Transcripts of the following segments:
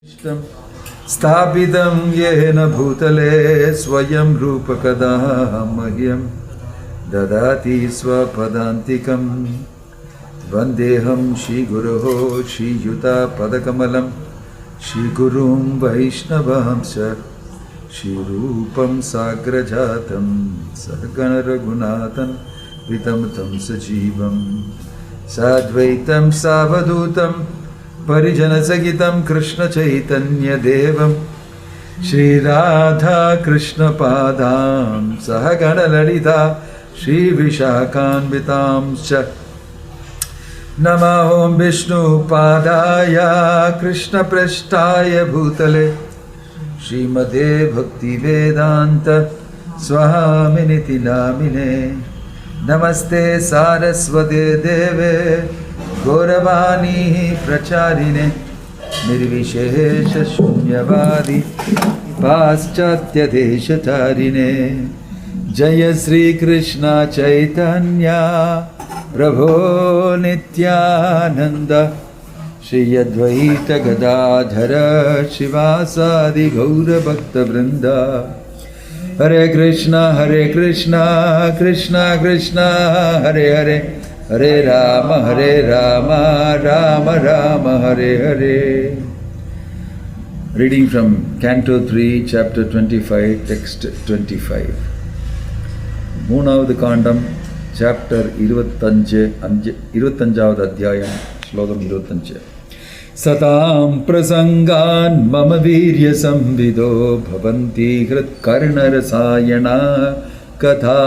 Sthabidam yena bhutale swayam rupakada mahyam dadati swapadantikam vandeham Shri Guruho Shri Yuta Padakamalam Shri Gurum Vaishnavamsha Shri Rupam Sagrajatam Sahagana Raghunathan Vitamtam Sajivam Sadvaitam Savadutam Parijana Sagitam Krishna Chaitanya Devam Shri Radha Krishna Padam Sahagana Lalita Shri Vishakan Vitamscha Nama Om Vishnu Padaya Krishna Prashtaya Bhutale Srimade Bhakti Vedanta Swaminiti Namine Namaste Saraswate Deve Gauravani Pracharine Nirvishesha Shunyavadi Paschatya Deshatarine Jaya Sri Krishna Chaitanya Prabho Nityananda Shri Advaita Gadadhara Shivasadi Gaura Bhakta Vrinda Hare Krishna Krishna Krishna Hare Hare Hare Rama Rama Rama Hare Hare. Reading from Canto 3, Chapter 25, Text 25. மூணாவது காண்டம் chapter 25வது அத்தியாயம் ஸ்லோகம் 25. Saddam பிரசங்கான் மம வீரிய சம்விதோ பவந்தி ஹிருத் கர்ணரசாயணா கதா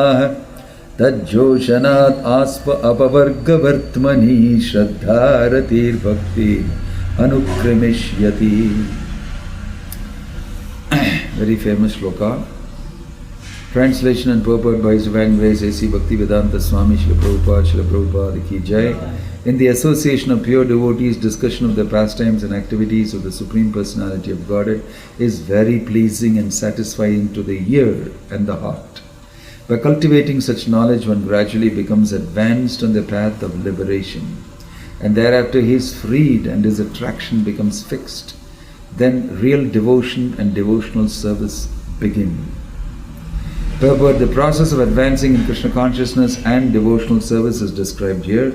தஜ்ஜோஷனாத் ஆஸ்ப அபவர்கவர்த்மனி ஸ்ரத்தாரதீர் பக்தி அனுக்ரமிஷ்யதி. Very famous shloka. Translation and purport by His Divine Grace A.C. Bhaktivedanta Swami Srila Prabhupada Ki Jai. In the association of pure devotees, discussion of the pastimes and activities of the Supreme Personality of Godhead is very pleasing and satisfying to the ear and the heart. By cultivating such knowledge, one gradually becomes advanced on the path of liberation, and thereafter he is freed and his attraction becomes fixed. Then real devotion and devotional service begin. Purport: the process of advancing in Krishna consciousness and devotional service is described here.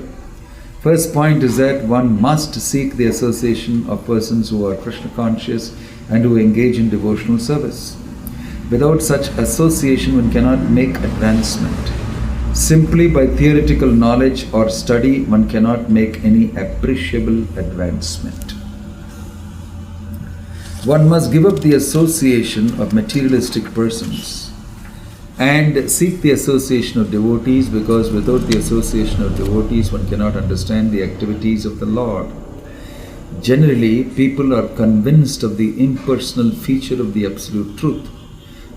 First point is that one must seek the association of persons who are Krishna conscious and who engage in devotional service. Without such association, one cannot make advancement. Simply by theoretical knowledge or study, one cannot make any appreciable advancement. One must give up the association of materialistic persons and seek the association of devotees, because without the association of devotees, one cannot understand the activities of the Lord. Generally, people are convinced of the impersonal feature of the Absolute Truth.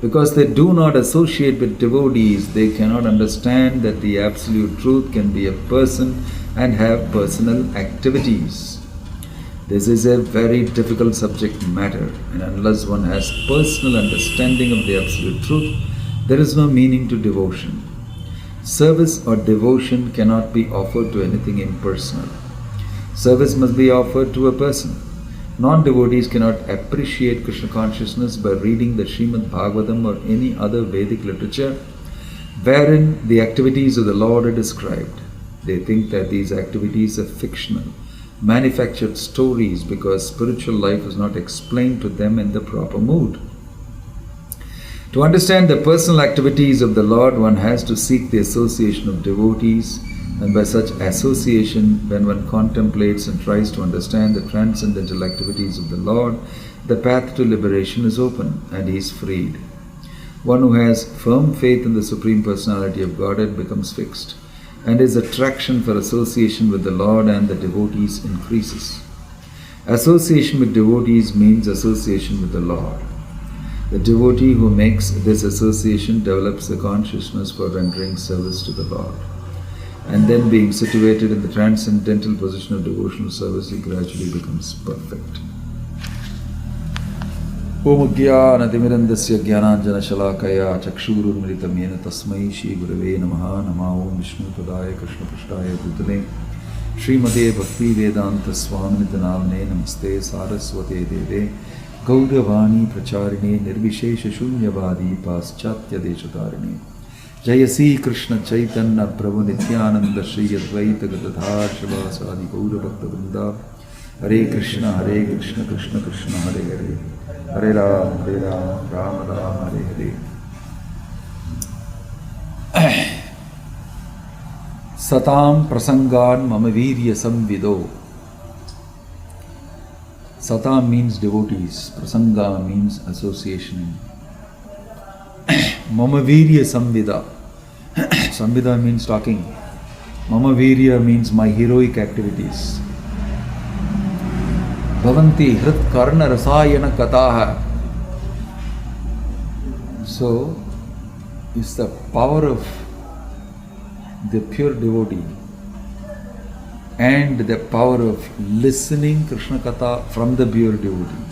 Because they do not associate with devotees, they cannot understand that the Absolute Truth can be a person and have personal activities. This is a very difficult subject matter, and unless one has personal understanding of the Absolute Truth, there is no meaning to devotion. Service or devotion cannot be offered to anything impersonal. Service must be offered to a person. Non-devotees cannot appreciate Krishna consciousness by reading the Srimad Bhagavatam or any other Vedic literature wherein the activities of the Lord are described. They think that these activities are fictional, manufactured stories, because spiritual life is not explained to them in the proper mood. To understand the personal activities of the Lord, one has to seek the association of devotees, and by such association, when one contemplates and tries to understand the transcendental activities of the Lord, the path to liberation is open and he is freed. One who has firm faith in the Supreme Personality of Godhead becomes fixed, and his attraction for association with the Lord and the devotees increases. Association with devotees means association with the Lord. The devotee who makes this association develops the consciousness for rendering service to the Lord, and then being situated in the transcendental position of devotional service, he gradually becomes perfect. Om Jnanatirmirandasya Jnananjana Shalakaya Chakshurunmritam Yena Tasmai Shri Gurave Namaha. Nama Om Vishnu Padaya Krishna Prashtaya Bhutale Srimade Bhakti Vedanta Swami Namne Namaste Saraswate Deve Gauravani Pracharine Nirvishesha Shunyavadi Paschatya Deshatarine Jayasi Krishna Chaitanya Prabhu Nityananda Shri Advaita Gadadhar Shavasadi Gaura Bhakta Vrinda Hare Krishna Krishna Krishna Hare Hare Hare Ram Ram Hare Hare. Satam prasangan mamavirya samvido. Satam means devotees, prasanga means association. Mamavirya samvida. Samvida means talking. Mamavirya means my heroic activities. Bhavanti hrit karna rasayana kataha. So, it's the power of the pure devotee and the power of listening Krishna Katha from the pure devotee.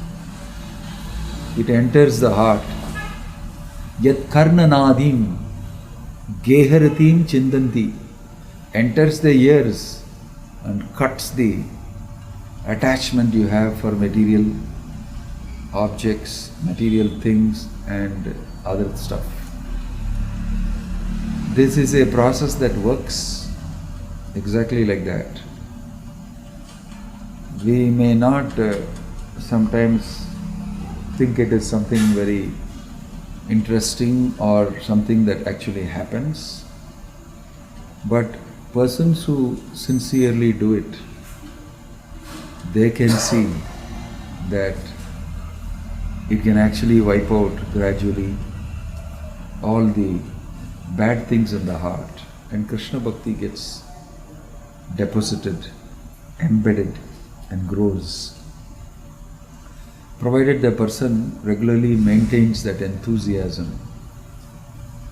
It enters the heart. Yat karna nadim geharatim chindanti, enters the ears and cuts the attachment you have for material objects, material things and other stuff. This is a process that works exactly like that. We may not sometimes think it is something very interesting or something that actually happens, but persons who sincerely do it, they can see that it can actually wipe out gradually all the bad things in the heart, and Krishna Bhakti gets deposited, embedded and grows, provided the person regularly maintains that enthusiasm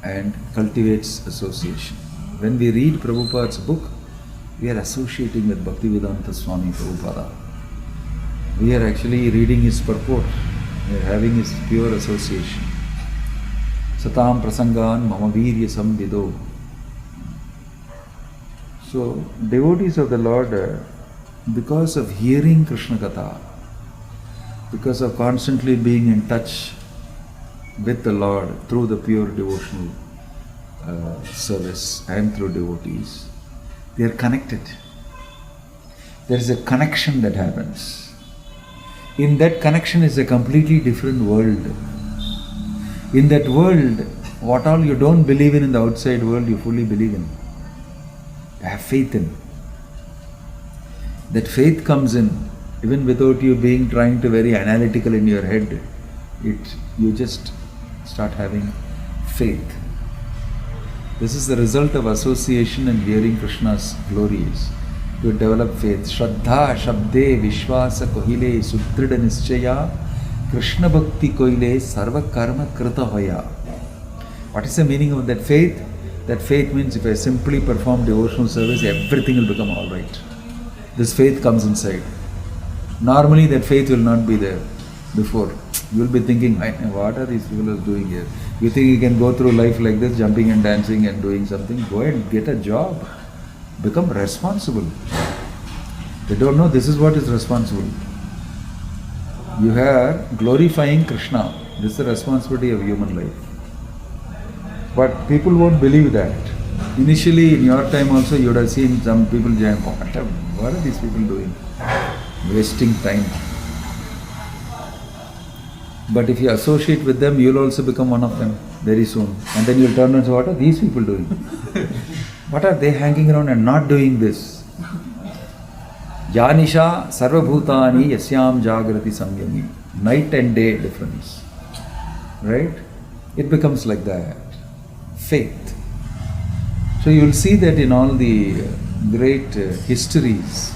and cultivates association. When we read Prabhupada's book, we are associating with Bhaktivedanta Swami Prabhupada. We are actually reading his purport, we are having his pure association. Satam prasangan mamavirya samvido. So, devotees of the Lord, because of hearing Krishna Katha, because of constantly being in touch with the Lord through the pure devotional service and through devotees, they are connected. There is a connection that happens. In that connection is a completely different world. In that world, what all you don't believe in the outside world, you fully believe in. You have faith in. That faith comes in, even without you being trying to very analytical in your head. You just start having faith. This is the result of association and hearing Krishna's glories. You develop faith. Shraddha, Shabde, Vishwasa, Kohile, Sudrida Nischaya, Krishna Bhakti Koile, Sarva Karma Krita Hoya. What is the meaning of that faith? That faith means if I simply perform devotional service, everything will become alright. This faith comes inside. Normally that faith will not be there before. You will be thinking, what are these people doing here? You think you can go through life like this, jumping and dancing and doing something? Go ahead, get a job. Become responsible. They don't know this is what is responsible. You are glorifying Krishna. This is the responsibility of human life. But people won't believe that. Initially, in your time also, you would have seen some people saying, what are these people doing? Wasting time. But if you associate with them, you will also become one of them very soon. And then you will turn and say, what are these people doing? What are they hanging around and not doing this? Janisha sarvabhutani yasyam jagrati samyami. Night and day difference. Right? It becomes like that. Faith. So you will see that in all the great histories,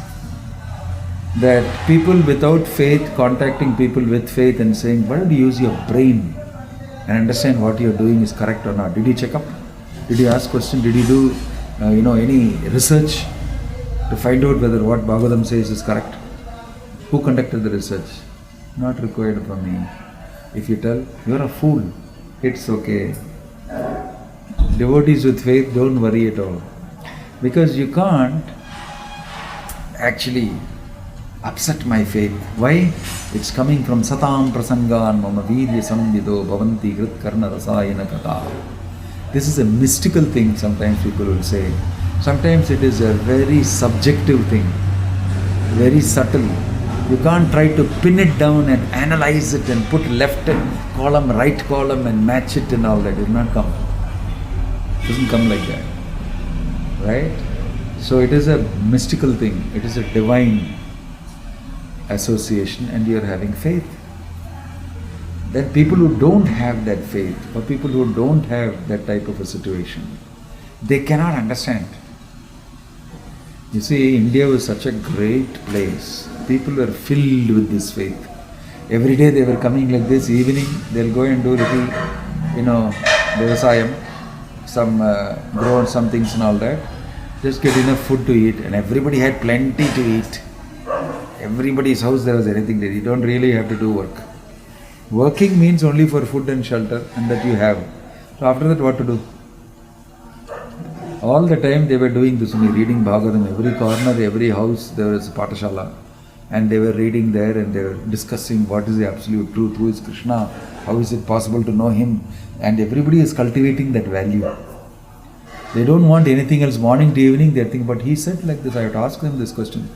that people without faith contacting people with faith and saying, why don't you use your brain and understand what you are doing is correct or not? Did you check up? Did you ask questions? Did you do any research to find out whether what Bhagavatam says is correct? Who conducted the research? Not required from me. If you tell, you are a fool, it's okay. Devotees with faith don't worry at all. Because you can't actually upset my faith. Why? It's coming from Satam Prasangan Mama Virya Samvido Bhavanti Grit Karna Rasayana Kata. This is a mystical thing, sometimes people will say. Sometimes it is a very subjective thing, very subtle. You can't try to pin it down and analyze it and put left column, right column and match it and all that. It will not come. It doesn't come like that. Right? So it is a mystical thing. It is a divine association and you are having faith. Then people who don't have that faith or people who don't have that type of a situation, they cannot understand. You see, India was such a great place. People were filled with this faith. Every day they were coming like this. Evening they'll go and do little, Vyavasayam, some grow some things and all that. Just get enough food to eat, and everybody had plenty to eat. Everybody's house there was anything there. You don't really have to do work. Working means only for food and shelter, and that you have. So after that, what to do? All the time they were doing this only, reading Bhagavatam. Every corner, every house, there was a Patashala. And they were reading there and they were discussing what is the absolute truth, who is Krishna, how is it possible to know him. And everybody is cultivating that value. They don't want anything else. Morning to evening they think, but he said like this, I have to ask them this question.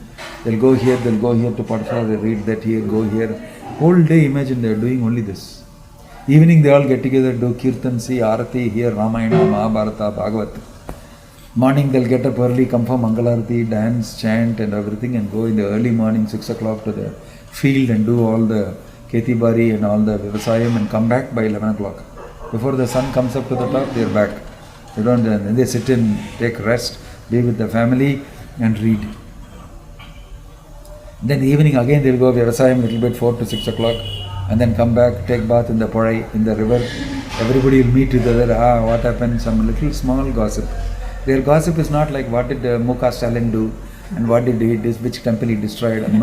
They'll go here to Patashala, they read that here, go here. Whole day, imagine they are doing only this. Evening they all get together, do Kirtan, see Arati, hear Ramayana, Mahabharata, Bhagavatam. Morning they'll get up early, come for Mangalarati, dance, chant and everything, and go in the early morning 6 o'clock to the field and do all the Ketibari and all the Vyavasayam and come back by 11 o'clock. Before the sun comes up to the top, they're back. Then they sit in, take rest, be with the family and read. Then evening again they'll go Vyavasayam little bit 4 to 6 o'clock and then come back, take bath in the Parai, in the river. Everybody will meet together, what happened, some little small gossip. Their gossip is not like what did Mukha Stalin do and what did he do, which temple he destroyed. They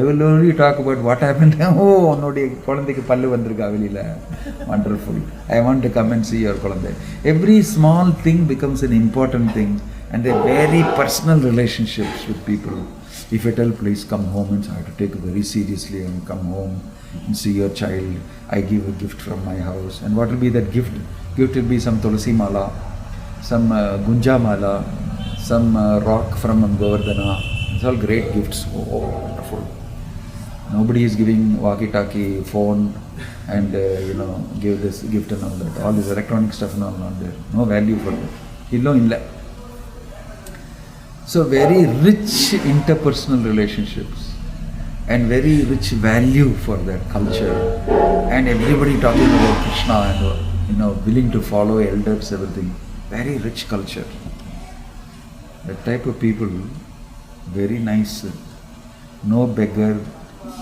will only talk about what happened. Oh, wonderful. I want to come and see your Kolande. Every small thing becomes an important thing, and they're very personal relationships with people. If you tell, please come home, and so I have to take it very seriously and come home and see your child. I give a gift from my house. And what will be that gift? Gift will be some Tulsi Mala, some Gunja Mala, some rock from Govardhana. It's all great gifts. Oh, wonderful. Nobody is giving walkie-talkie, phone, and give this gift and all that. All this electronic stuff and all not there. No value for that. Illa. So very rich interpersonal relationships and very rich value for that culture, and everybody talking about Krishna and willing to follow elders, everything. Very rich culture. That type of people, very nice. No beggar,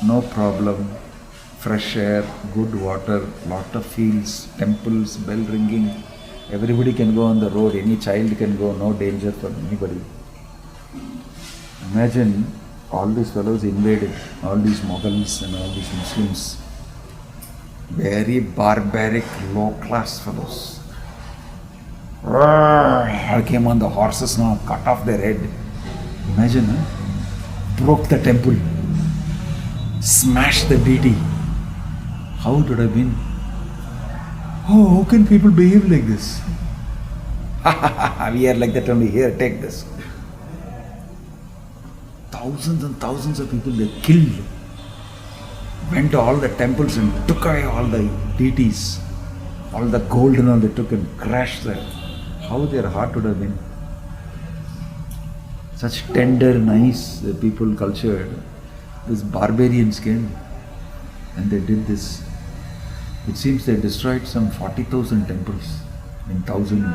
no problem, fresh air, good water, lot of fields, temples, bell ringing. Everybody can go on the road, any child can go, no danger for anybody. Imagine all these fellows invaded, all these Mughals and all these Muslims. Very barbaric, low-class fellows. I came on the horses now, cut off their head. Imagine, broke the temple, smashed the deity. How it would have been? Oh, how can people behave like this? We are like that only. Here, take this. Thousands and thousands of people they killed. Went to all the temples and took away all the deities, all the gold and all they took and crashed there. How their heart would have been. Such tender, nice people cultured. These barbarians came and they did this. It seems they destroyed some 40,000 temples in 1,000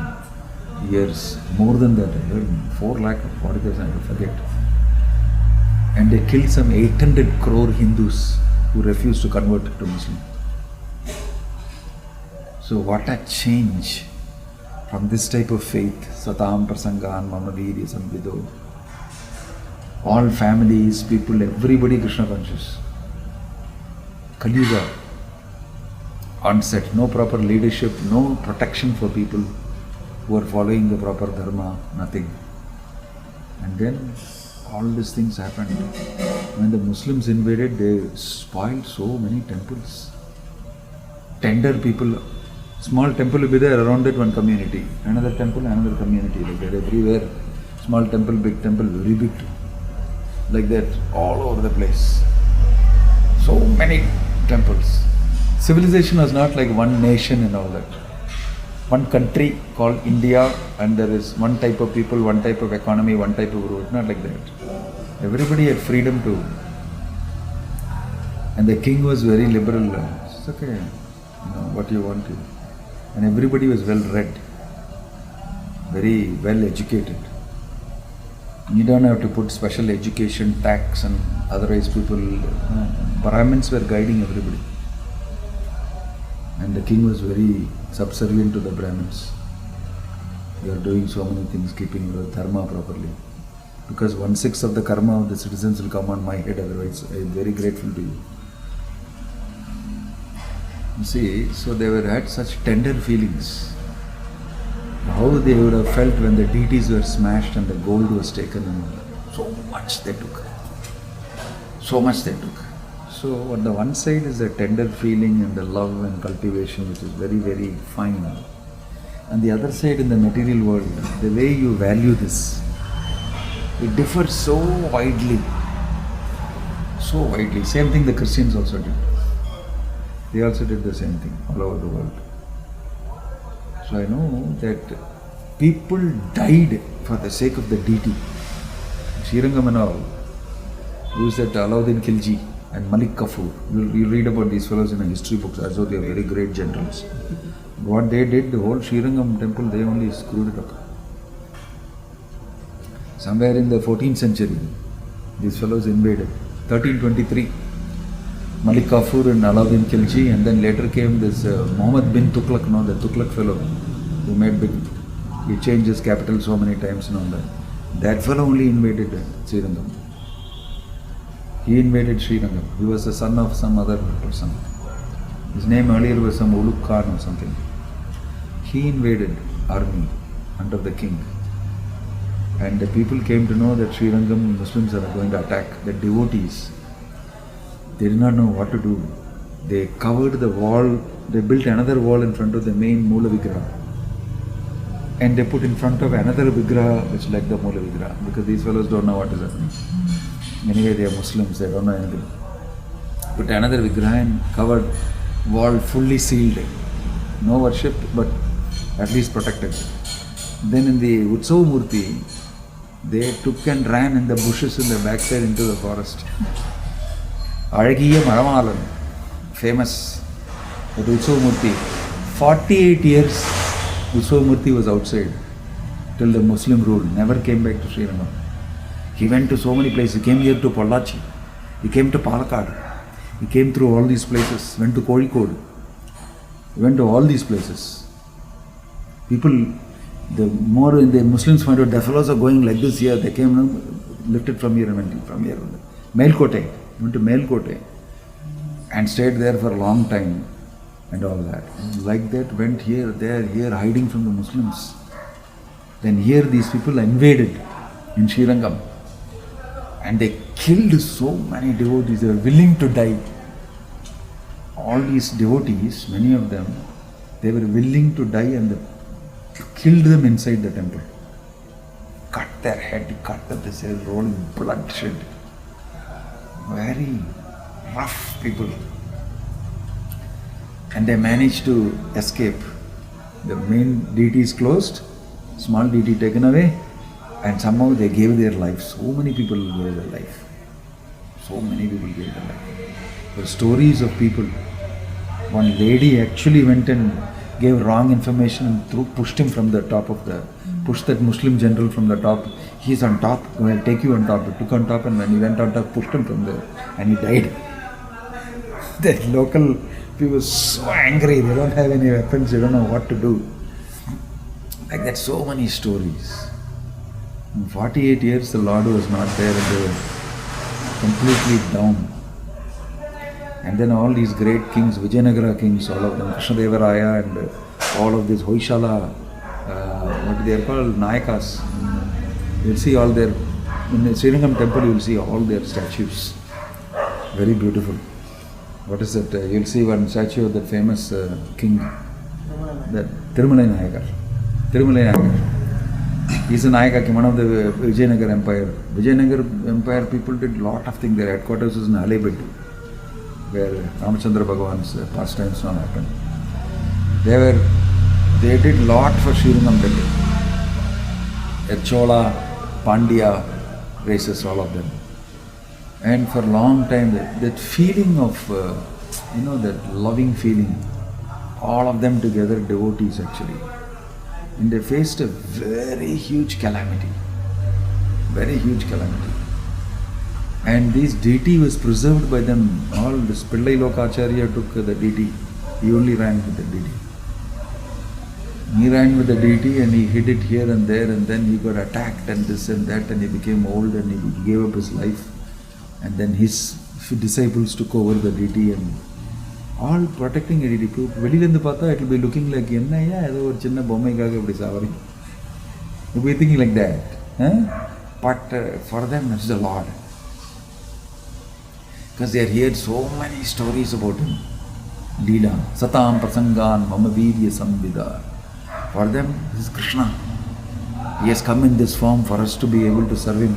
years. More than that, I heard 4 lakh or 40,000, I forget. And they killed some 800 crore Hindus who refused to convert to Muslim. So what a change from this type of faith. Satam Prasangan Mama Virya Samvido. All families, people, everybody Krishna conscious. Kali Yuga onset, no proper leadership, no protection for people who are following the proper dharma, nothing. And then all these things happened. When the Muslims invaded, they spoiled so many temples. Tender people, small temple will be there, around it one community, another temple, another community, like that everywhere. Small temple, big temple, very big, like that all over the place. So many temples. Civilization was not like one nation and all that. One country called India, and there is one type of people, one type of economy, one type of road. Not like that. Everybody had freedom to. And the king was very liberal. It's okay, what you want to. And everybody was well read, very well educated. You don't have to put special education tax, and otherwise people, Brahmins were guiding everybody. And the king was very subservient to the Brahmins. You are doing so many things, keeping your dharma properly. Because 1/6 of the karma of the citizens will come on my head, otherwise I am very grateful to you. You see, so they had such tender feelings. How they would have felt when the deities were smashed and the gold was taken, and so much they took. So much they took. So on the one side is the tender feeling and the love and cultivation, which is very, very fine. On the other side, in the material world, the way you value this, it differs so widely. So widely. Same thing the Christians also did. They also did the same thing all over the world. So I know that people died for the sake of the deity. SriRangam and all, who is that Alauddin Khilji and Malik Kafur. You read about these fellows in the history books as though they are very great generals. What they did, the whole SriRangam temple, they only screwed it up. Somewhere in the 14th century, these fellows invaded. 1323, Malik Kafur and Alauddin Khilji, and then later came this Muhammad bin Tughlaq, the Tughlaq fellow, who made big, he changed his capital so many times and all that. That fellow only invaded SriRangam. He invaded SriRangam. He was the son of some other person. His name earlier was some Ulugh Khan or something. He invaded army under the king. And the people came to know that SriRangam Muslims are going to attack, the devotees. They did not know what to do. They covered the wall, they built another wall in front of the main Moola Vigraha. And they put in front of another Vigraha which like the Moola Vigraha, because these fellows don't know what is happening. Anyway, they are Muslims, they don't know anything. Put another Vigraha and covered wall fully sealed. No worship, but at least protected. Then in the Utsav Murti, they took and ran in the bushes in the backside into the forest. Azhagiya Manavalar, famous, that Utsav Murti. 48 years Utsav Murti was outside till the Muslim rule, never came back to SriRangam. He went to so many places. He came here to Pollachi, he came to Palakkad, he came through all these places, went to Kozhikode, he went to all these places. People, the more the Muslims found out the fellows are going like this here, they came, lifted from here and went from here. Melkote, went to Melkote and stayed there for a long time and all that. Like that, went here, there, here, hiding from the Muslims. Then here these people invaded in SriRangam and they killed so many devotees. They were willing to die. All these devotees, many of them, they were willing to die, and they killed them inside the temple. Cut their head, cut them, they say, rolling bloodshed. Very rough people. And they managed to escape. The main deity is closed, small deity taken away, and somehow they gave their life. So many people gave their life. So many people gave their life. There are stories of people. One lady actually went and gave wrong information and pushed him from the top of the, pushed that Muslim general from the top. He's on top, I'll take you on top. He took on top, and when he went on top, pushed him from there and he died. The local people were so angry, they don't have any weapons, they don't know what to do. Like that, so many stories. In 48 years the Lord was not there and they were completely down. And then all these great kings, Vijayanagara kings, all of them, Krishnadevaraya and all of these Hoysala, what they are called, Nayakas. You'll see all their In the SriRangam temple, you will see all their statues. Very beautiful. What is that? You will see one statue of the famous king, that Thirumalai Nayakar. Thirumalai Nayakar. He is a Nayaka, one of the Vijayanagar Empire. Vijayanagar Empire people did lot of things. Their headquarters was in Alebed, where Ramachandra Bhagavan's pastimes now happened. They did lot for SriRangam temple. Chola, Pandya races, all of them. And for a long time, that feeling of, that loving feeling, all of them together, devotees actually. And they faced a very huge calamity. Very huge calamity. And this deity was preserved by them. All this Pillai Lokacharya took the deity. He only ran with the deity. He ran with the deity and he hid it here and there, and then he got attacked and this and that, and he became old and he gave up his life. And then his disciples took over the deity and all protecting a deity. Velilende paatha, it will be looking like ennaya edho or chinna bommaikaga ipdi savari. You'll be thinking like that. But for them it's the Lord. Because they had heard so many stories about him. Leela, Satam Prasangan Mama BVS Broadcast. For them, this is Krishna. He has come in this form for us to be able to serve him.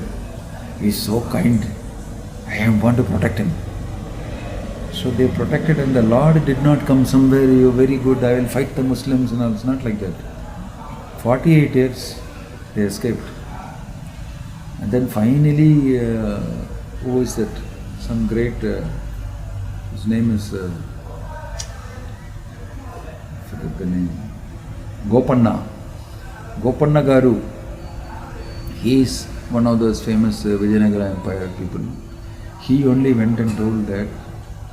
He is so kind. I want to protect him. So they protected, and the Lord did not come somewhere, you're very good, I will fight the Muslims and all. It's not like that. 48 years they escaped. And then finally, who is that? Some great, his name is, I forget the name. Gopanna Garu. He is one of those famous Vijayanagara Empire people. He only went and told that,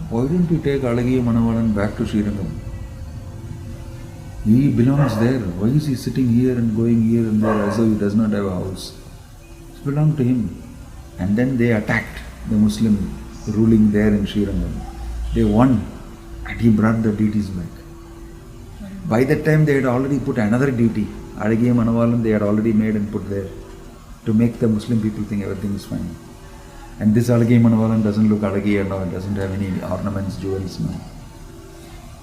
why don't you take Azhagiya Manavalar back to SriRangam? He belongs there. Why is he sitting here and going here and there as though he does not have a house? It belonged to him. And then they attacked the Muslim ruling there in SriRangam. They won and he brought the deities back. By that time they had already put another deity, Azhagiya Manavalar, they had already made and put there to make the Muslim people think everything is fine. And this Azhagiya Manavalar doesn't look Azhagiya now, it doesn't have any ornaments, jewels now.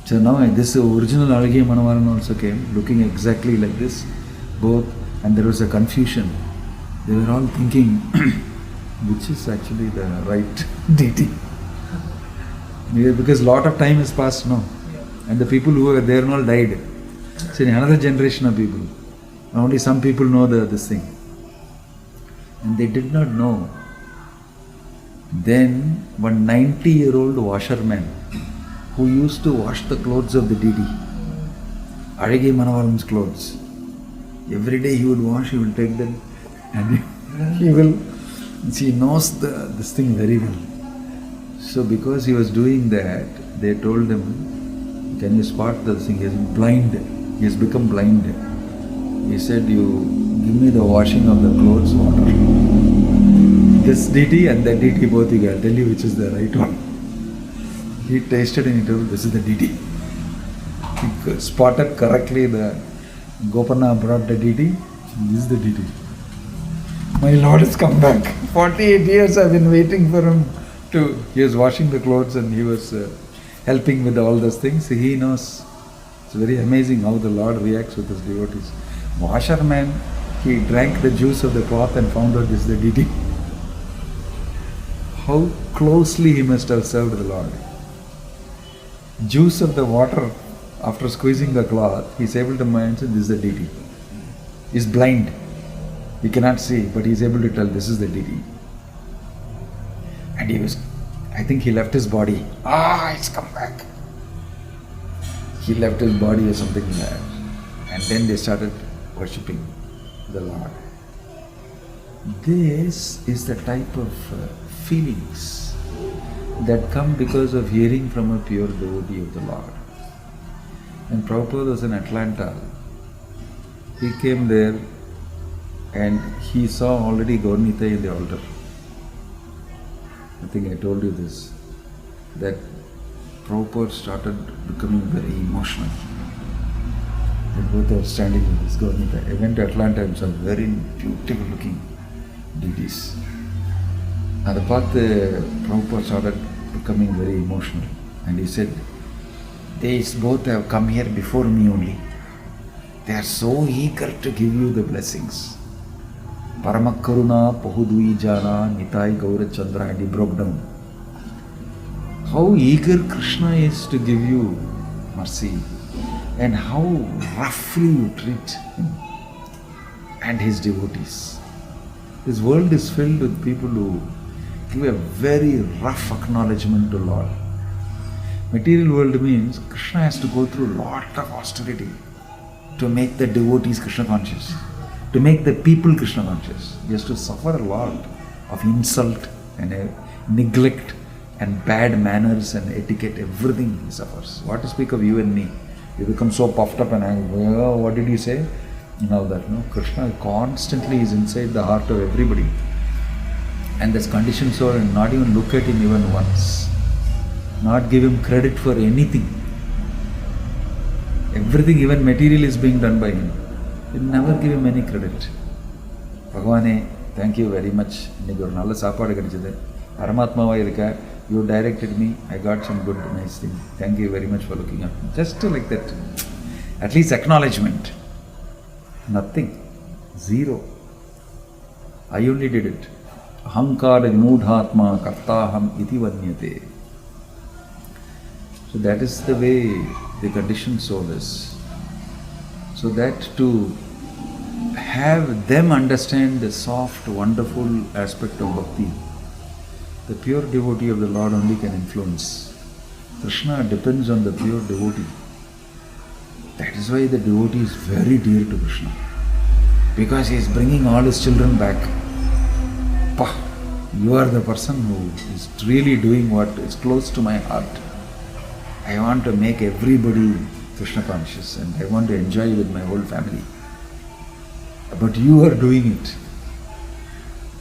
So now this original Azhagiya Manavalar also came, looking exactly like this, both, and there was a confusion. They were all thinking, which is actually the right deity? Because lot of time has passed now. And the people who were there and all died. So in another generation of people, only some people know this thing. And they did not know. Then one 90-year-old washerman who used to wash the clothes of the deity, Azhagiya Manavalar's clothes. Every day he would wash, he will take them and he knows this thing very well. So because he was doing that, they told him, can you spot the thing? He is blind. He has become blind. He said, you give me the washing of the clothes water. This deity and that deity both you get. I'll tell you which is the right one. He tasted and he told, this is the deity. He spotted correctly the Gopanna brought the deity. This is the deity. My Lord has come back. 48 years I've been waiting for him he was washing the clothes and he was helping with all those things. He knows. It's very amazing how the Lord reacts with his devotees. Washerman, he drank the juice of the cloth and found out this is the deity. How closely he must have served the Lord. Juice of the water, after squeezing the cloth, he is able to mention this is the deity. He is blind. He cannot see, but he is able to tell this is the deity. And I think he left his body. It's come back. He left his body or something like that. And then they started worshipping the Lord. This is the type of feelings that come because of hearing from a pure devotee of the Lord. And Prabhupada was in Atlanta. He came there and he saw already Gaurnita in the altar. I think I told you this, that Prabhupada started becoming very emotional. They both are standing with this Gaurnita. I went to Atlanta himself, very beautiful looking. deities. அதை பார்த்து Prabhupada started becoming very emotional and he said, these both have come here before me only. They are so eager to give you the blessings. Paramakaruna Pahudui Jana Nitai Gaurachandra, and he broke down. How eager Krishna is to give you mercy and how roughly you treat him and his devotees. This world is filled with people who give a very rough acknowledgement to Lord. Material world means Krishna has to go through a lot of austerity to make the devotees Krishna conscious, to make the people Krishna conscious. He has to suffer a lot of insult and neglect and bad manners and etiquette, everything he suffers. What to speak of you and me? You become so puffed up and angry. Oh, what did you say? And all that. No, Krishna constantly is inside the heart of everybody. And this conditioned soul, and not even look at him even once. Not give him credit for anything. Everything, even material, is being done by him. You never give him any credit. Bhagavane, thank you very much. இன்னைக்கு ஒரு நல்ல சாப்பாடு கிடைச்சது. பரமாத்மாவாக இருக்க. You directed me. I got some good, nice thing. Thank you very much for looking up. Just like that. At least acknowledgement. Nothing. Zero. I only did it. Ahankara vimudhatma kartaham iti vanyate. So that is the way the conditioned soul is. So that to have them understand the soft, wonderful aspect of Bhakti, the pure devotee of the Lord only can influence. Krishna depends on the pure devotee. That is why the devotee is very dear to Krishna. Because he is bringing all his children back. Pah, you are the person who is really doing what is close to my heart. I want to make everybody Krishna conscious and I want to enjoy with my whole family. But you are doing it.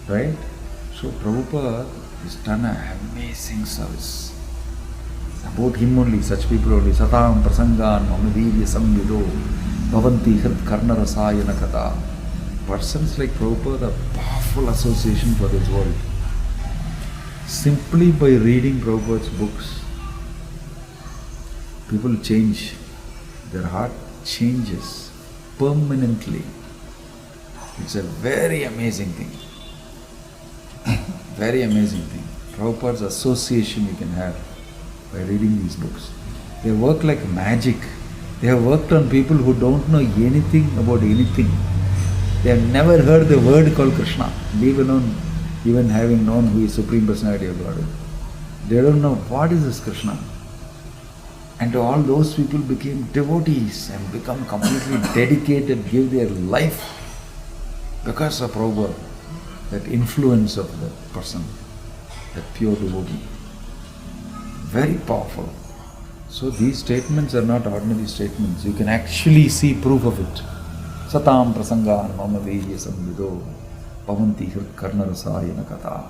Right? So Prabhupada has done an amazing service. About him only, such people only. Satam prasangan mamavirya samvido bhavanti hrit karna rasayana kata. Persons like Prabhupada are powerful association for this world. Simply by reading Prabhupada's books, people change. Their heart changes permanently. It's a very amazing thing. Very amazing thing. Prabhupada's association you can have by reading these books. They work like magic. They have worked on people who don't know anything about anything. They have never heard the word called Krishna, leave alone even having known who is Supreme Personality of God. They don't know what is this Krishna. And all those people became devotees and become completely dedicated, give their life because of Prabhupada, that influence of the person, that pure devotee. Very powerful. So these statements are not ordinary statements. You can actually see proof of it. Satam prasangan mamavirya samvido bhavanti hrit karna rasayana kata.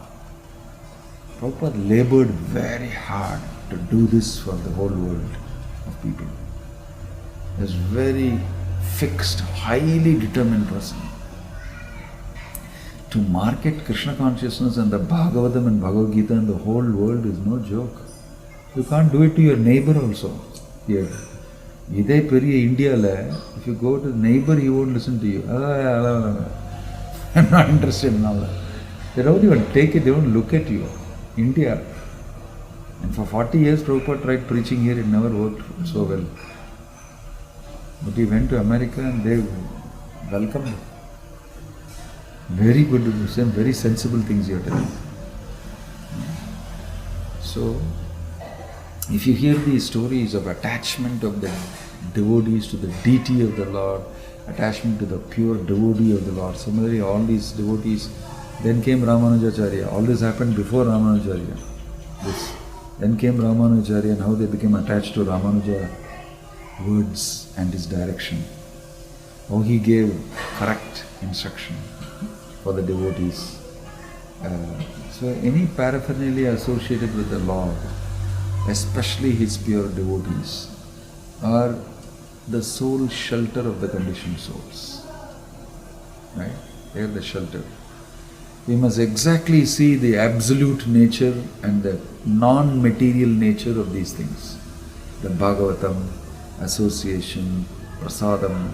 Prabhupada labored very hard to do this for the whole world of people. He was very fixed, highly determined person. To market Krishna consciousness and the Bhagavatam and Bhagavad Gita in the whole world is no joke. You can't do it to your neighbor also. Here. Idhe periya India la, if you go to the neighbor, he won't listen to you. I'm not interested in all that. They don't even take it, they won't look at you. India. And for 40 years Prabhupada tried preaching here, it never worked so well. But he went to America and they welcomed him. Very good, very sensible things you are telling. So, if you hear these stories of attachment of the devotees to the deity of the Lord, attachment to the pure devotee of the Lord, similarly all these devotees, then came Ramanujacharya. All this happened before Ramanujacharya. Then came Ramanujacharya and how they became attached to Ramanuja words and his direction. How he gave correct instruction for the devotees. So any paraphernalia associated with the Lord, especially his pure devotees, are the sole shelter of the conditioned souls. Right? They are the shelter. We must exactly see the absolute nature and the non-material nature of these things. The Bhagavatam, association, prasadam,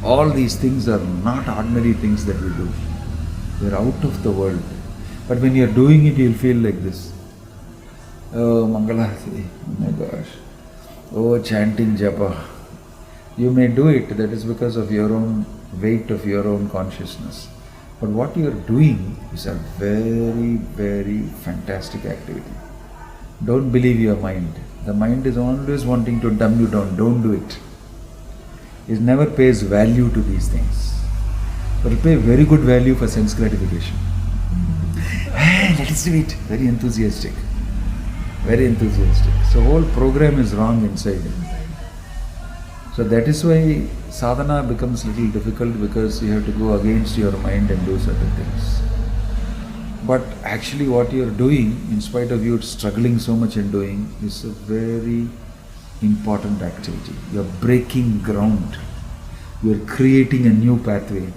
all these things are not ordinary things that we do. We are out of the world. But when you are doing it, you will feel like this. Oh, Mangalahati, oh my gosh. Oh, chanting japa. You may do it, that is because of your own weight of your own consciousness. But what you are doing is a very, very fantastic activity. Don't believe your mind. The mind is always wanting to dumb you down. Don't do it. It never pays value to these things. But it pays very good value for sense gratification. Hey, let us do it. Very enthusiastic. Very enthusiastic. So whole program is wrong inside. So that is why sadhana becomes little difficult, because you have to go against your mind and do certain things. But actually what you are doing, in spite of you struggling so much in doing, is a very important activity. You are breaking ground. You are creating a new pathway.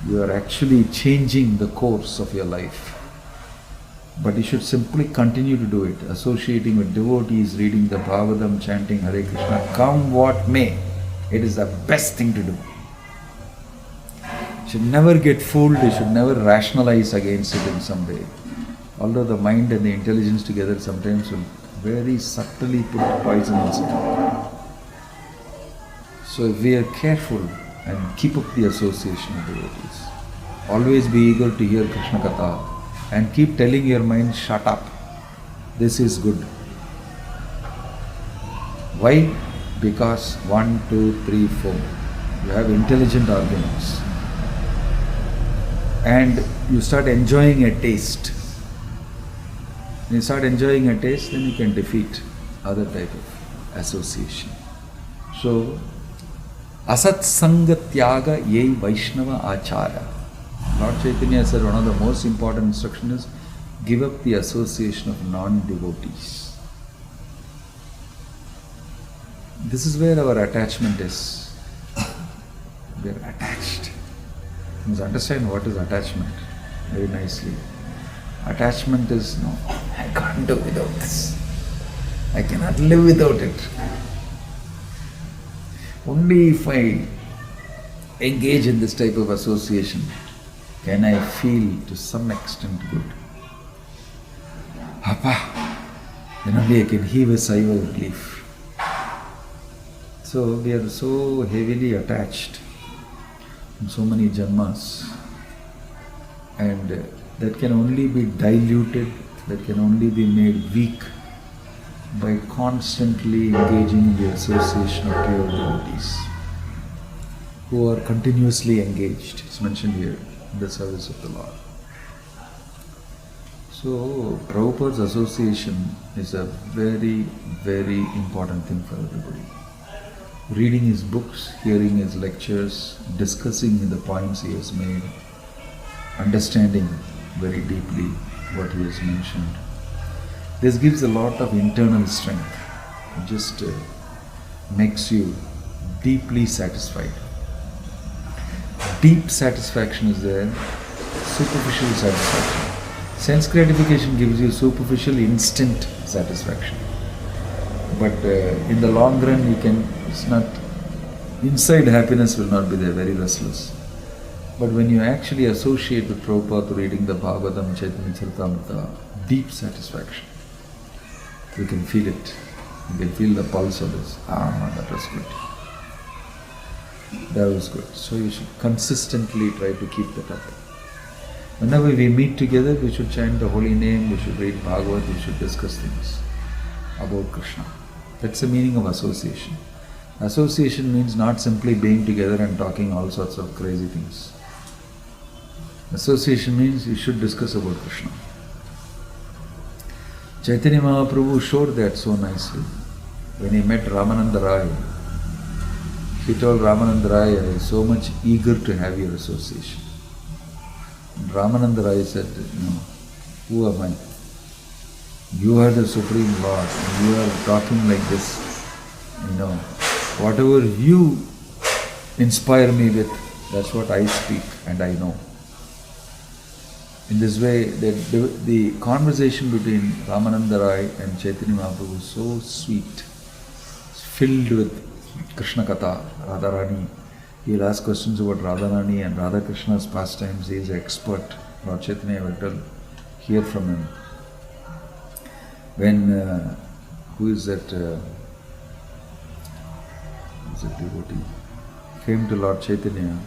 You are actually changing the course of your life. But you should simply continue to do it, associating with devotees, reading the Bhagavatam, chanting Hare Krishna, come what may. It is the best thing to do. You should never get fooled, you should never rationalize against it in some way. Although the mind and the intelligence together sometimes will very subtly put poison inside. So if we are careful and keep up the association of devotees, always be eager to hear Krishna Katha, and keep telling your mind, shut up, this is good. Why? Because 1, 2, 3, 4, you have intelligent arguments. And you start enjoying a taste. When you start enjoying a taste, then you can defeat other type of association. So, Asat Sanga Tyaga Yei Vaishnava Achara. Lord Chaitanya said one of the most important instructions is give up the association of non-devotees. This is where our attachment is. We are attached. You must understand what is attachment very nicely. Attachment is, no, I can't do without this. I cannot live without it. Only if I engage in this type of association can I feel to some extent good. Appa, then only I can heave a sigh of relief. So we are so heavily attached in so many janmas, and that can only be diluted, that can only be made weak by constantly engaging in the association of pure devotees who are continuously engaged. It's mentioned here, in the service of the Lord. So, Prabhupada's association is a very, very important thing for everybody. Reading his books, hearing his lectures, discussing the points he has made, understanding very deeply what he has mentioned. This gives a lot of internal strength. It just makes you deeply satisfied. Deep satisfaction is there, superficial satisfaction. Sense gratification gives you superficial, instant satisfaction. But in the long run, it's not, inside happiness will not be there, very restless. But when you actually associate with Prabhupada, reading the Bhagavatam, Chaitanya Charitamrita, deep satisfaction. You can feel it. You can feel the pulse of this. That was good. That was good. So you should consistently try to keep that up. Whenever we meet together, we should chant the holy name, we should read Bhagavad, we should discuss things about Krishna. That's the meaning of association. Association means not simply being together and talking all sorts of crazy things. Association means you should discuss about Krishna. Chaitanya Mahaprabhu showed that so nicely. When he met Ramananda Rai, he told Ramananda Rai, I am so much eager to have your association. And Ramananda Rai said, no, who am I? You are the Supreme Lord, and you are talking like this. Whatever you inspire me with, that's what I speak and I know. In this way, the conversation between Ramananda Rai and Chaitanya Mahaprabhu was so sweet, filled with Krishna Katha, Radharani. He will ask questions about Radharani and Radha Krishna's pastimes. He is an expert. Lord Chaitanya will hear from him. When, who is that devotee? Came to Lord Chaitanya,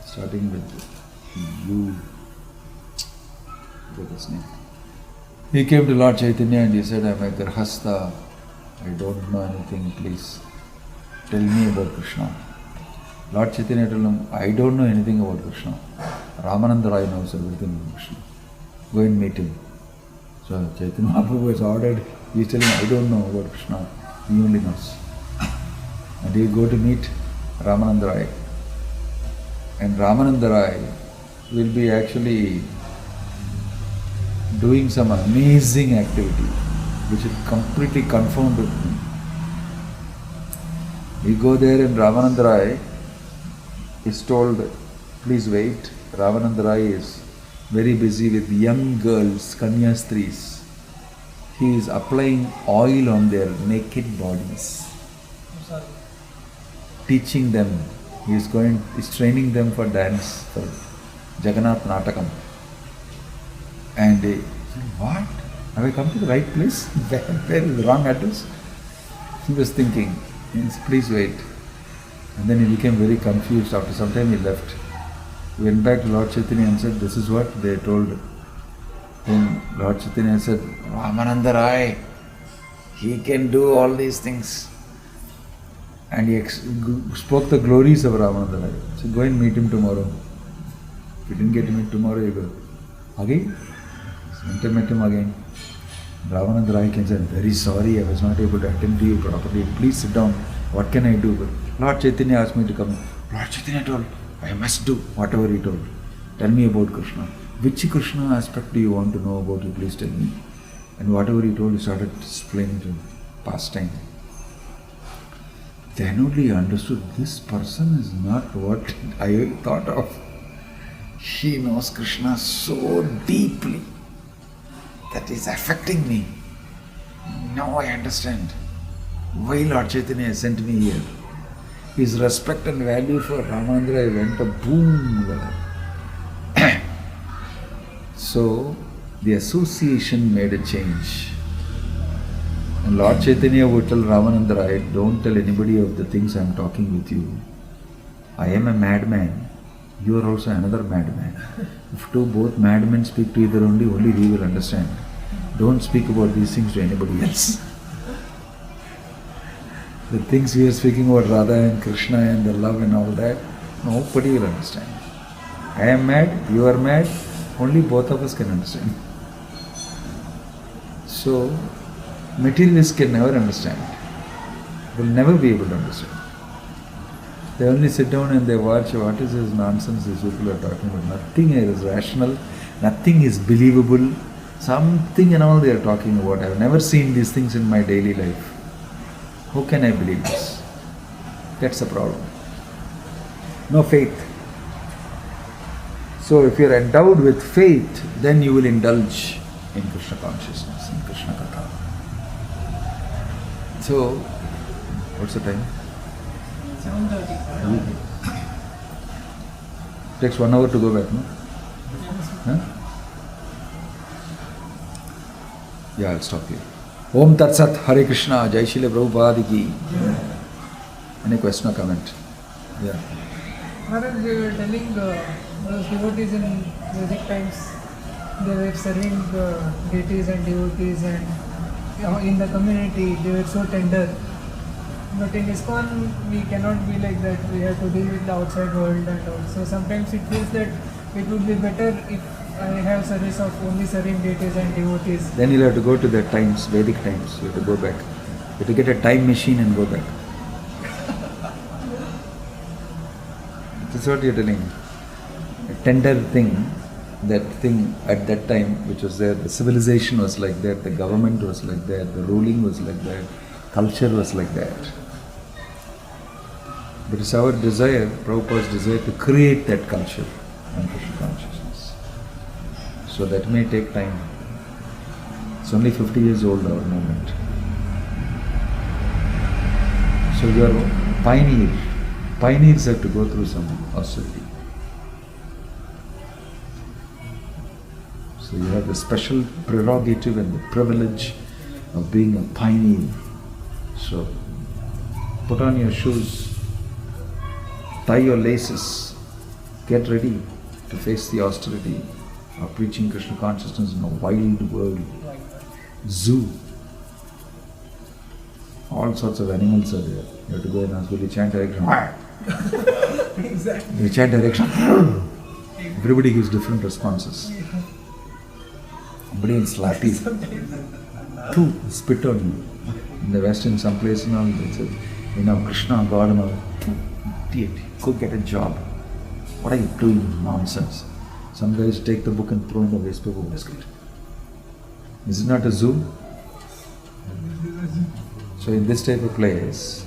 starting with you. What is his name? He came to Lord Chaitanya and he said, I'm a Garhastha, I don't know anything, please tell me about Krishna. Lord Chaitanya told him, I don't know anything about Krishna. Ramananda Rai knows everything about Krishna. Go and meet him. So Chaitanya Mahaprabhu was ordered, he is telling, I don't know about Krishna, he only knows. And he will go to meet Ramananda Rai. And Ramananda Rai will be actually doing some amazing activity which will completely confound with me. We go there and Ramananda Rai is told, please wait. Ramananda Rai is very busy with young girls, Kanyastris. He is applying oil on their naked bodies, teaching them. He is training them for dance, for Jagannath Natakam. And he said, what? Have I come to the right place? Where is the wrong address? He was thinking, he said, please wait. And then he became very confused. After some time he left. He went back to Lord Chaitanya and said, this is what they told. Then Lord Chaitanya said, Ramananda Rai, he can do all these things. And he spoke the glories of Ramananda Rai. He said, go and meet him tomorrow. If you didn't get to meet tomorrow, you go. Again? Went and met him again. Ramananda Rai said, very sorry, I was not able to attend to you properly. Please sit down. What can I do? But Lord Chaitanya asked me to come. Lord Chaitanya told, I must do whatever he told. Tell me about Krishna. Which Krishna aspect do you want to know about? You please tell me. And whatever he told, he started explaining to him. Pastime. Then only he understood, this person is not what I thought of. He knows Krishna so deeply that is affecting me. Now I understand why Lord Chaitanya sent me here. His respect and value for Ramananda Rai went a boom level. So the association made a change. And Lord Chaitanya would tell Ramananda Rai, don't tell anybody of the things I am talking with you. I am a madman. You are also another madman. If both madmen speak to each other only we will understand. Don't speak about these things to anybody else. The things we are speaking about Radha and Krishna and the love and all that, nobody will understand. I am mad, you are mad, only both of us can understand. So, materialists can never understand. Will never be able to understand. They only sit down and they watch what is this nonsense these people are talking about. Nothing is rational, nothing is believable, something and all they are talking about. I have never seen these things in my daily life. How can I believe this? That's the problem. No faith. So if you are endowed with faith, then you will indulge in Krishna consciousness, in Krishna Katha. So, what's the time? 7:30. Takes 1 hour to go back, no? Huh? Yeah, I'll stop here. Om Tat Sat, Hare Krishna, Jai Srila Prabhupada ki. Any question or comment? Yeah. Maharaj, we were telling those devotees in Vedic times, they were serving deities and devotees, and in the community they were so tender. But in ISKCON we cannot be like that. We have to deal with the outside world and all. So sometimes it feels that it would be better if I have service of only serving deities and devotees. Then you'll have to go to the times, Vedic times. You have to go back. You have to get a time machine and go back. That's what you're telling. A tender thing, that thing at that time which was there, the civilization was like that, the government was like that, the ruling was like that, culture was like that. But it's our desire, Prabhupada's desire, to create that culture and Krishna consciousness. So that may take time. It's only 50 years old, our movement. So you are pioneer. Pioneers have to go through some austerity. So you have the special prerogative and the privilege of being a pioneer. So put on your shoes, tie your laces, get ready to face the austerity of preaching Krishna consciousness in a wild world. Zoo. All sorts of animals are there. You have to go and ask, will you chant direction? Exactly. You chant direction. Everybody gives different responses. Somebody will slap you. Two, spit on you. In the West, in some place now, they say, Krishna, God, and all. Idiot, go get a job. What are you doing? Nonsense. Some guys take the book and throw in the waste paper basket. Is it not a zoo? So in this type of place,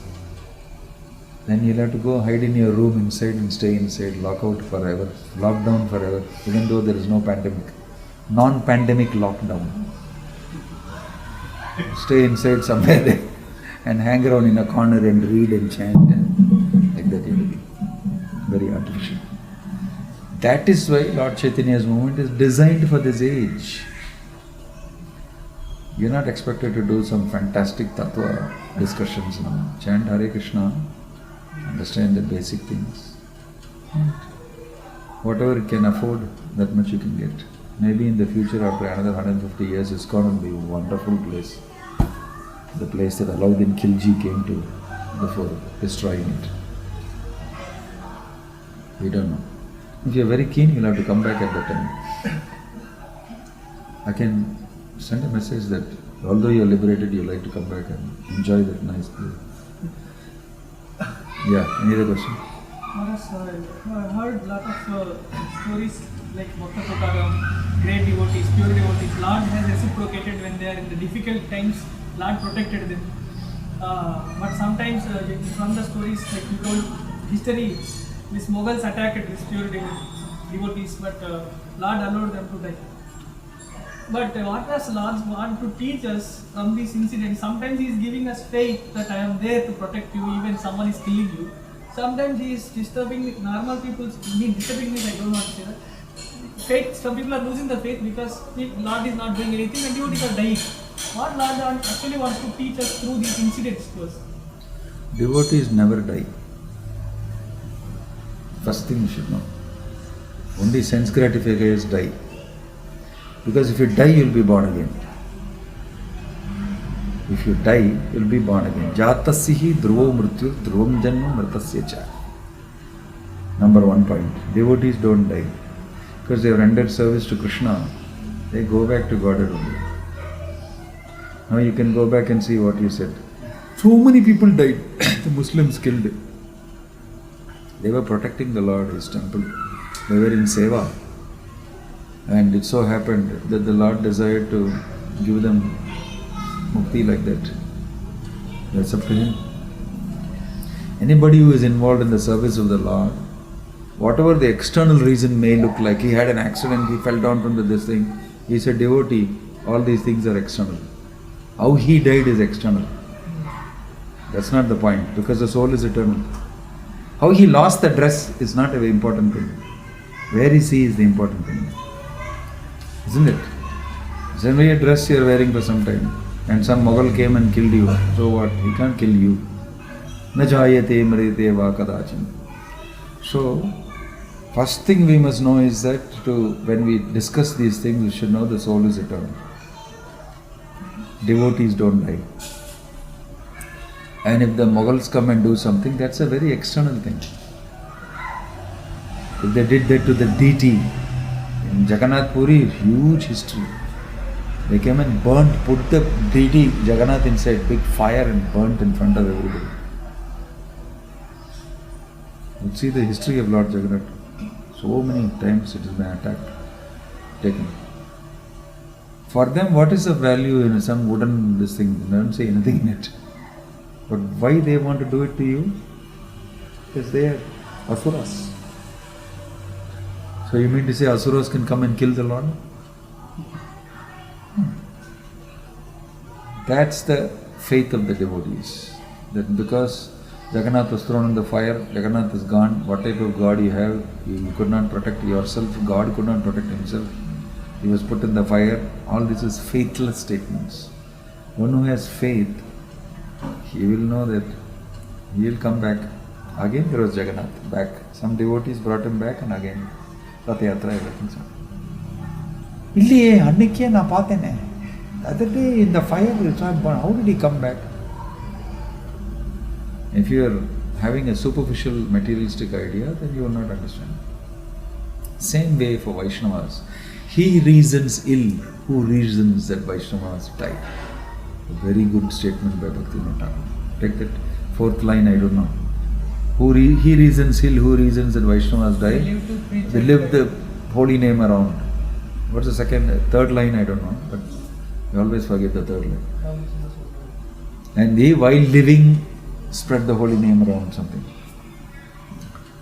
then you'll have to go hide in your room inside and stay inside, lock out forever, lockdown forever, even though there is no pandemic. Non-pandemic lockdown. Stay inside somewhere there and hang around in a corner and read and chant and like that you will be. Very artificial. That is why Lord Chaitanya's movement is designed for this age. You're not expected to do some fantastic tattva discussions now. Chant Hare Krishna, understand the basic things. Whatever you can afford, that much you can get. Maybe in the future, after another 150 years, it's going to be a wonderful place. The place that Alauddin Khilji came to before destroying it. We don't know. If you're very keen, you'll have to come back at that time. I can send a message that although you're liberated, you like to come back and enjoy that nice place. Yeah, any other question? Maharaj, I heard a lot of stories like Bhakta Prakaram, great devotees, pure devotees. Lord has reciprocated when they are in the difficult times. Lord protected them. But sometimes from the stories, like you told, history, these Mughals attacked these pure devotees, but Lord allowed them to die. But what does Lord want to teach us from these incidents? Sometimes He is giving us faith that I am there to protect you, even someone is killing you. Sometimes He is disturbing normal people. Disturbing means I don't want to say that. Faith. Some people are losing the faith because Lord is not doing anything and devotees are dying. What Lord actually wants to teach us through these incidents to us? Devotees never die. First thing you should know. Only sense gratifiers die. Because if you die, you'll be born again. If you die, you'll be born again. Jatasya dhruvo mrityu dhruvam janma mritasya cha. Number 1 point. Devotees don't die. Because they have rendered service to Krishna, they go back to Godhead only. Now you can go back and see what you said. So many people died. The Muslims killed. They were protecting the Lord, His temple. They were in seva. And it so happened that the Lord desired to give them mukti like that. That's up to Him. Anybody who is involved in the service of the Lord, whatever the external reason may look like, he had an accident, he fell down from this thing, he's a devotee, all these things are external. How he died is external. That's not the point, because the soul is eternal. How he lost the dress is not a very important thing. Where is he is the important thing. Isn't it? Generally a dress you are wearing for some time and some Mughal came and killed you. So what? He can't kill you. Na jayate mrite va kadachan. So, first thing we must know is that when we discuss these things, we should know the soul is eternal. Devotees don't die. And if the Mughals come and do something, that's a very external thing. If they did that to the deity, in Jagannath Puri, huge history. They came and burnt, put the deity Jagannath inside big fire and burnt in front of everybody. You see the history of Lord Jagannath. So many times it has been attacked, taken. For them, what is the value in some wooden this thing? They don't say anything in it. But why they want to do it to you? Because they are asuras. So you mean to say asuras can come and kill the Lord? That's the faith of the devotees. That because Jagannath was thrown in the fire, Jagannath is gone. What type of God you have? You could not protect yourself. God could not protect himself. He was put in the fire. All this is faithless statements. One who has faith, he will know that he will come back. Again there was Jagannath back. Some devotees brought him back and again Rathayatra, everything. இல்லையே அன்னைக்கே நான் பார்த்தேனே. The other day in the fire it's not born. How did he come back? If you are having a superficial materialistic idea, then you will not understand. Same way for Vaishnavas. He reasons ill who reasons that Vaishnavas died. A very good statement by Bhakti Vinoda. Take that fourth line, I don't know. He reasons ill who reasons that Vaishnavas died. They live the holy name around. What's the third line, I don't know. But you always forget the third line. And they, while living, spread the holy name around something.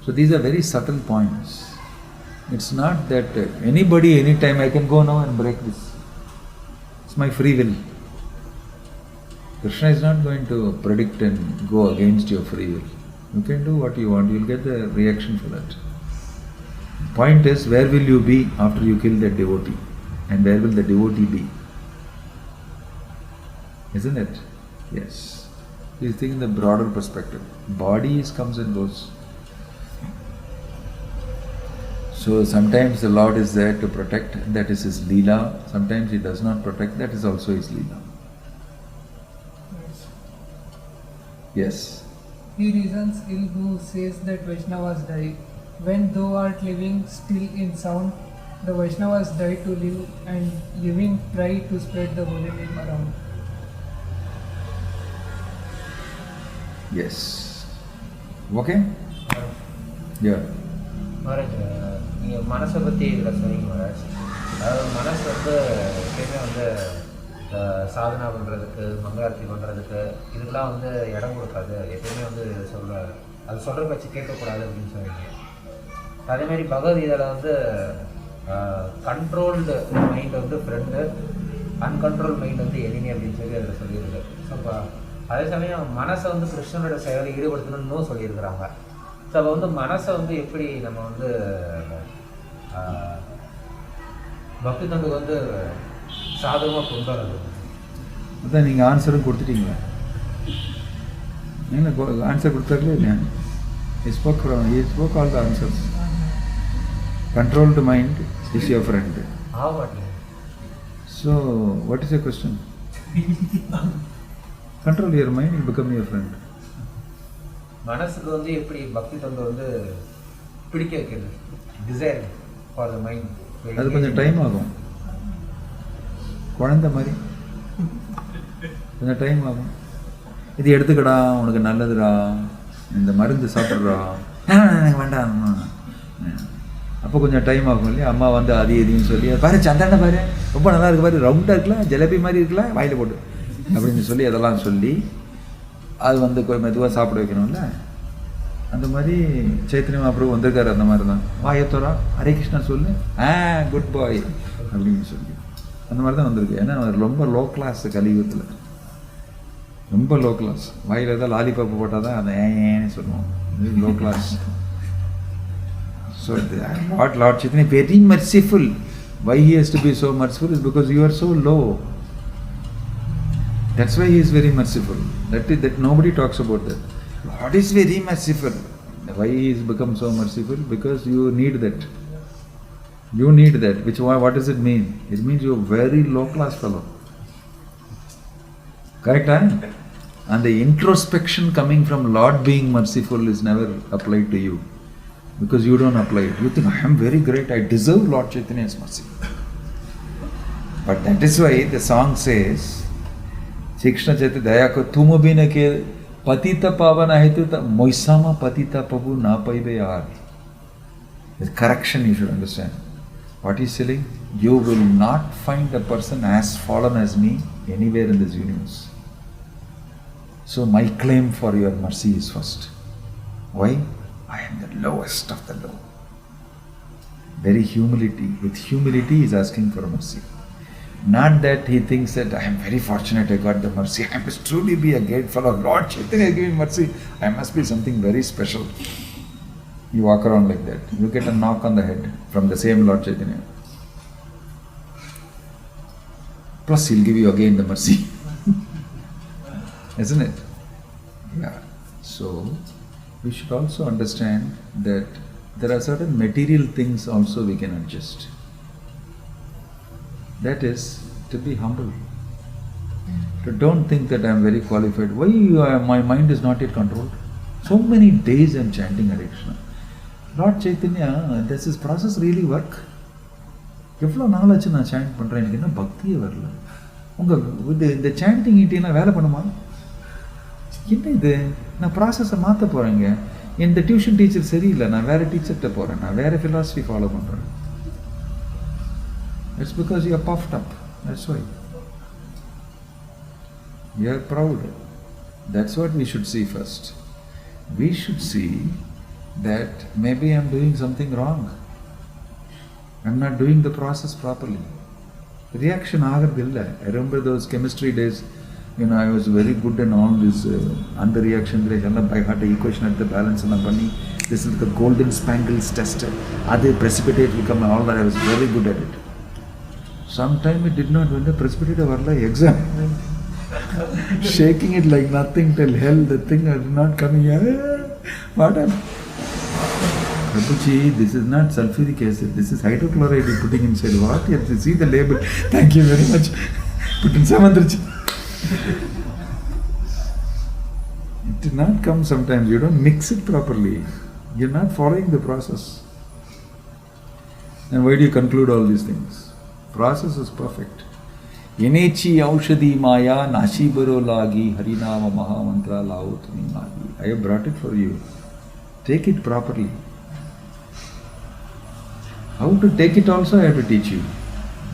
So these are very subtle points. It's not that anybody, anytime I can go now and break this. It's my free will. Krishna is not going to predict and go against your free will. You can do what you want, you will get the reaction for that. Point is, where will you be after you kill that devotee? And where will the devotee be? Isn't it? Yes. Please think in the broader perspective. Body comes and goes. So sometimes the Lord is there to protect, that is his Leela. Sometimes he does not protect, that is also his Leela. Yes. He reasons ill who says that Vaishnavas die. When thou art living still in sound, the Vaishnavas die to live, and living try to spread the holy name around. Yes. Okay? Yeah. Maharaj, நீங்கள் மனசை பற்றி இதில் சொன்னீங்க மகாராஜ். அதாவது மனசு வந்து எப்பயுமே வந்து சாதனா பண்ணுறதுக்கு, மங்களாரத்தி பண்ணுறதுக்கு இதுக்கெலாம் வந்து இடம் கொடுக்காது. எப்பயுமே வந்து அது சொல்கிற பற்றி கேட்கக்கூடாது அப்படின்னு சொன்னீங்க. அதேமாதிரி பகவத்கீதையில் வந்து கண்ட்ரோல்டு மைண்ட் வந்து ஃப்ரெண்டு, அன்கண்ட்ரோல் மைண்ட் வந்து எனிமி அப்படின்னு சொல்லி அதில் சொல்லியிருக்கு. ஸோ இப்போ அதே சமயம் மனசை வந்து கிருஷ்ணனோட செயலில் ஈடுபடுத்தணும்னு சொல்லியிருக்கிறாங்க. ஸோ அப்போ வந்து மனசை வந்து எப்படி நம்ம வந்து பக்தி தொண்டுக்கு வந்து சாதகமாக கொண்டு வரது? அதான் நீங்கள் ஆன்சரும் கொடுத்துட்டீங்களா? நீங்கள் ஆன்சர் கொடுத்தாங்களே இல்லையா? He spoke all the answers. Controlled mind is your friend. So, what is your question? Control your mind, it will become your friend. மனசுக்கு வந்து எப்படி பக்தி தொண்டு வந்து பிடிக்க வைக்கிறது? Desire for the mind. அது கொஞ்சம் டைம் ஆகும். குழந்தை மாதிரி கொஞ்சம் டைம் ஆகும். இது எடுத்துக்கடா, உனக்கு நல்லதுடா, இந்த மருந்து சாப்பிட்றா, எனக்கு வேண்டாம். அப்போ கொஞ்சம் டைம் ஆகும் இல்லையா? அம்மா வந்து அது எதையும் சொல்லி பாரு சந்தான பாரு ரொம்ப நல்லா இருக்கு, பாரு ரவுண்டாக இருக்கலாம், ஜலேபி மாதிரி இருக்கலாம், வாயில் போட்டு அப்படின்னு சொல்லி அதெல்லாம் சொல்லி அது வந்து மெதுவாக சாப்பிட வைக்கணும்ல. அந்த மாதிரி சைத்தன்ய மகாபிரபு வந்திருக்காரு. அந்த மாதிரி தான் வாயத்தோரா ஹரே கிருஷ்ணா சொல்லு, குட் பாய் அப்படின்னு சொல்லி அந்த மாதிரி தான் வந்திருக்கு. ஏன்னா ரொம்ப லோ கிளாஸ் கலியுகத்தில், ரொம்ப லோ கிளாஸ். வாயில் ஏதாவது லாலிபாப்பு போட்டால் தான் அந்த ஏன்னு சொல்லுவோம், low class. So Lord Chaitanya is very merciful. Why he has to be so merciful is because you are so low. That's why he is very merciful. That nobody talks about that. Lord is very merciful. Why he has become so merciful? Because you need that. You need that. What does it mean? It means you are very low class fellow. Correct? And the introspection coming from Lord being merciful is never applied to you. Because you don't apply it. You think, I am very great, I deserve Lord Chaitanya's mercy. But that is why the song says, Shri Krishna Chaitanya daya ko tumu bina ke patita pavana hetu moisama patita pavu na paibe yaar. The correction you should understand. What he is saying? You will not find a person as fallen as me anywhere in this universe. So my claim for your mercy is first. Why? I am the lowest of the low. Very humility. With humility he is asking for mercy. Not that he thinks that I am very fortunate I got the mercy. I must truly be a great fellow. Lord Chaitanya is giving mercy. I must be something very special. You walk around like that. You get a knock on the head from the same Lord Chaitanya. Plus he'll give you again the mercy. Isn't it? Yeah. So we should also understand that there are certain material things also we can adjust. That is to be humble. To don't think that I am very qualified. Why my mind is not yet controlled? So many days I am chanting Hare Krishna. Lord Chaitanya, does this process really work? எவ்வளோ நாளாச்சு நான் sand பண்ணுறேன், எனக்கு என்ன பக்தியே வரல. இந்த sanding ஈட்டினா வேலை பண்ணுமா? என்ன இது? நான் ப்ராசஸை மாற்ற போகிறேங்க. இந்த டியூஷன் டீச்சர் சரியில்லை, நான் வேறு டீச்சர்கிட்ட போகிறேன், நான் வேறு ஃபிலாசபி ஃபாலோ பண்ணுறேன். It's because you are puffed up. That's why. You are proud. That's what we should see first. We should see that maybe I am doing something wrong. I am not doing the process properly. Reaction agadilla. I remember those chemistry days. I was very good in all this under reaction rate. By heart equation at the balance and bunny. This is the golden spangles test. Adi precipitate become all that. I was very good at it. Sometime it did not. When the precipitate varla exam, shaking it like nothing till hell. The thing is not coming here. What happened? Prabhuji, this is not sulfuric acid. This is hydrochloride you're putting inside. What? You have to see the label. Thank you very much. Put in Samandrichi. It did not come sometimes. You don't mix it properly. You're not following the process. And why do you conclude all these things? Process is perfect. Yenechi aushadi maya nashibaro lagi harinama mahamantra lautani magi. I have brought it for you. Take it properly. How to take it also I have to teach you.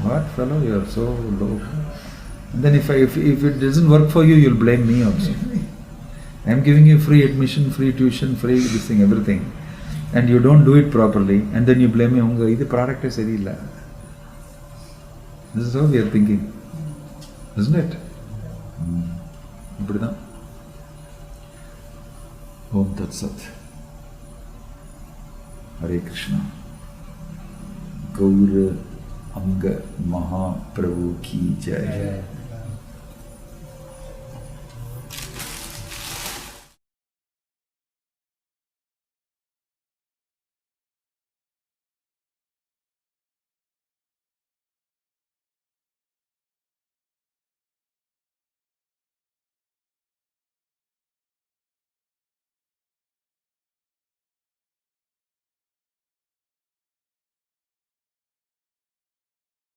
What fellow, you are so low. And then if it doesn't work for you, you'll blame me also. I am giving you free admission, free tuition, free this thing, everything. And you don't do it properly, and then you blame me. This product is serilla. This is how we are thinking. Isn't it? Om Tat Sat. Hare Krishna. Gaur Anga Mahaprabhu ki Jai.